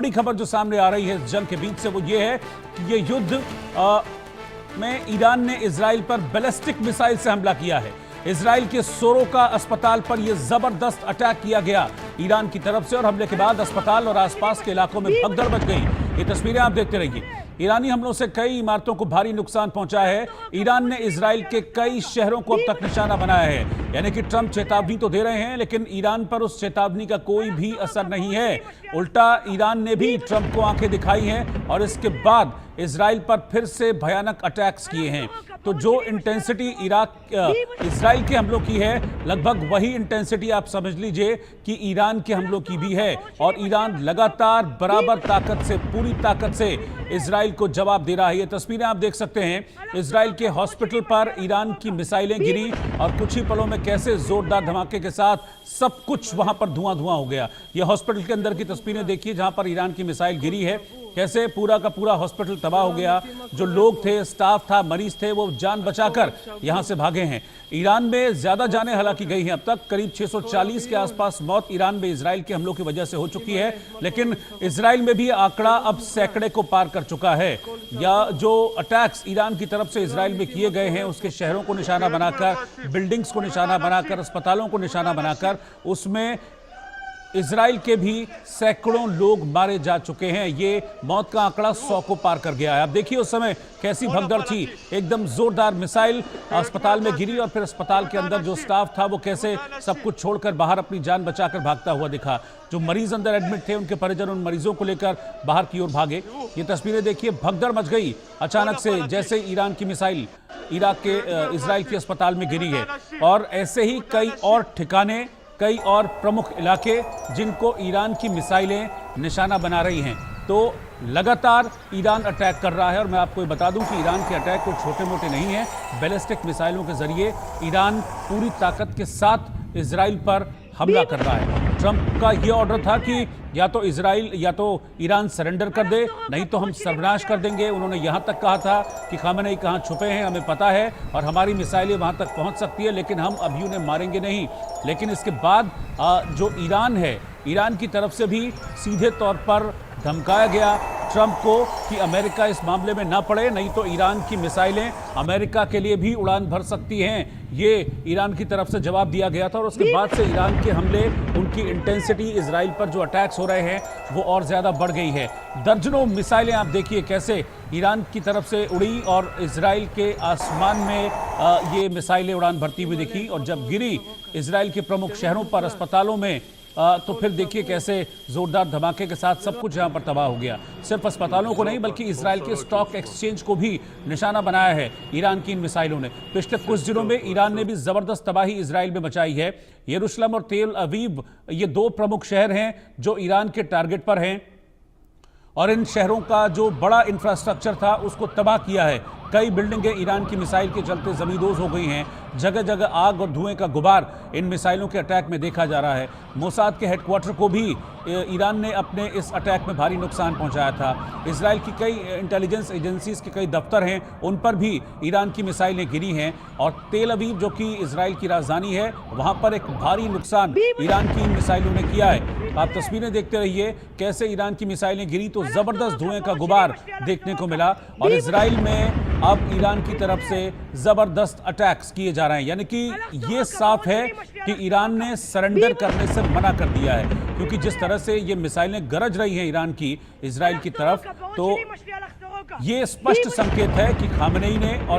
बड़ी खबर जो सामने आ रही है इस जंग के बीच से वो ये है कि ये युद्ध में ईरान ने इजराइल पर बैलिस्टिक मिसाइल से हमला किया है। इजराइल के सोरोका अस्पताल पर यह जबरदस्त अटैक किया गया ईरान की तरफ से और हमले के बाद अस्पताल और आसपास के इलाकों में भगदड़ मच गई। ये तस्वीरें आप देखते रहिए। ईरानी हमलों से कई इमारतों को भारी नुकसान पहुंचा है। ईरान ने इजराइल के कई शहरों को अब तक निशाना बनाया है। यानी कि ट्रंप चेतावनी तो दे रहे हैं लेकिन ईरान पर उस चेतावनी का कोई भी असर नहीं है। उल्टा ईरान ने भी ट्रंप को आंखें दिखाई हैं और इसके बाद इजराइल पर फिर से भयानक अटैक्स किए हैं। तो जो इंटेंसिटी इजराइल के हमलों की है लगभग वही इंटेंसिटी आप समझ लीजिए कि ईरान के हमलों की भी है और ईरान लगातार बराबर ताकत से पूरी ताकत से इजराइल को जवाब दे रहा है। ये तस्वीरें आप देख सकते हैं। इजराइल के हॉस्पिटल पर ईरान की मिसाइलें गिरी और कुछ ही पलों में कैसे जोरदार धमाके के साथ सब कुछ वहां पर धुआं धुआं हो गया। ये हॉस्पिटल के अंदर की तस्वीरें देखिए जहां पर ईरान की मिसाइल गिरी है। कैसे पूरा का पूरा हॉस्पिटल तबाह हो गया। जो लोग थे, स्टाफ था, मरीज थे, वो जान बचाकर यहां से भागे हैं। ईरान में ज्यादा जानें हालांकि गई हैं। अब तक करीब 640 के आसपास मौत ईरान में इजराइल के हमलों की वजह से हो चुकी है। लेकिन इजराइल में भी आंकड़ा अब सैकड़े को पार कर चुका है। या जो अटैक्स ईरान की तरफ से इजराइल में किए गए हैं उसके शहरों को निशाना बनाकर, बिल्डिंग्स को निशाना बनाकर, अस्पतालों को निशाना बनाकर, उसमें इजराइल के भी सैकड़ों लोग मारे जा चुके हैं। ये मौत का आंकड़ा 100 को पार कर गया है। आप देखिए उस समय कैसी भगदड़ थी। एकदम जोरदार मिसाइल अस्पताल में गिरी और फिर अस्पताल के अंदर जो स्टाफ था वो कैसे सब कुछ छोड़कर बाहर अपनी जान बचाकर भागता हुआ दिखा। जो मरीज अंदर एडमिट थे उनके परिजन उन मरीजों को लेकर बाहर की ओर भागे। ये तस्वीरें देखिए, भगदड़ मच गई अचानक से जैसे ईरान की मिसाइल इराक के इजराइल के अस्पताल में गिरी है। और ऐसे ही कई और ठिकाने, कई और प्रमुख इलाके जिनको ईरान की मिसाइलें निशाना बना रही हैं। तो लगातार ईरान अटैक कर रहा है और मैं आपको बता दूं कि ईरान के अटैक कोई छोटे मोटे नहीं है। बैलिस्टिक मिसाइलों के जरिए ईरान पूरी ताकत के साथ इजराइल पर हमला कर रहा है। ट्रंप का यह ऑर्डर था कि या तो इजराइल या तो ईरान सरेंडर कर दे, नहीं तो हम सर्वनाश कर देंगे। उन्होंने यहां तक कहा था कि खामेनेई कहां छुपे हैं हमें पता है और हमारी मिसाइलें वहां तक पहुंच सकती है लेकिन हम अभी उन्हें मारेंगे नहीं। लेकिन इसके बाद जो ईरान है, ईरान की तरफ से भी सीधे तौर पर धमकाया गया ट्रंप को कि अमेरिका इस मामले में ना पड़े, नहीं तो ईरान की मिसाइलें अमेरिका के लिए भी उड़ान भर सकती हैं। ये ईरान की तरफ से जवाब दिया गया था और उसके बाद से ईरान के हमले, उनकी इंटेंसिटी, इजराइल पर जो अटैक्स हो रहे हैं वो और ज्यादा बढ़ गई है। दर्जनों मिसाइलें आप देखिए कैसे ईरान की तरफ से उड़ी और इजराइल के आसमान में ये मिसाइलें उड़ान भरती हुई दिखी। और जब गिरी इजराइल के प्रमुख शहरों पर, अस्पतालों में, तो फिर देखिए कैसे जोरदार धमाके के साथ सब कुछ यहां पर तबाह हो गया। सिर्फ अस्पतालों को नहीं बल्कि इजराइल के स्टॉक एक्सचेंज को भी निशाना बनाया है ईरान की इन मिसाइलों ने। पिछले कुछ दिनों में ईरान ने भी जबरदस्त तबाही इजराइल में मचाई है। यरूशलेम और तेल अवीव ये दो प्रमुख शहर हैं जो ईरान के टारगेट पर हैं और इन शहरों का जो बड़ा इंफ्रास्ट्रक्चर था उसको तबाह किया है। कई बिल्डिंगें ईरान की मिसाइल के चलते जमींदोज हो गई हैं। जगह जगह आग और धुएं का गुबार इन मिसाइलों के अटैक में देखा जा रहा है। मोसाद के हेडक्वार्टर को भी ईरान ने अपने इस अटैक में भारी नुकसान पहुंचाया था। इजराइल की कई इंटेलिजेंस एजेंसीज के कई दफ्तर हैं उन पर भी ईरान की मिसाइलें गिरी हैं। और तेल अवीव जो कि इजराइल की राजधानी है वहां पर एक भारी नुकसान ईरान की इन मिसाइलों ने किया है। आप तस्वीरें देखते रहिए कैसे ईरान की मिसाइलें गिरी तो जबरदस्त धुएं का गुबार देखने को मिला। और इजराइल में अब ईरान की तरफ से जबरदस्त अटैक्स किए जा रहे हैं। यानी कि ये साफ है कि ईरान ने सरेंडर करने से मना कर दिया है, क्योंकि जिस तरह से ये मिसाइलें गरज रही हैं ईरान की इजराइल की तरफ, तो ये स्पष्ट संकेत है कि खामेनेई ने और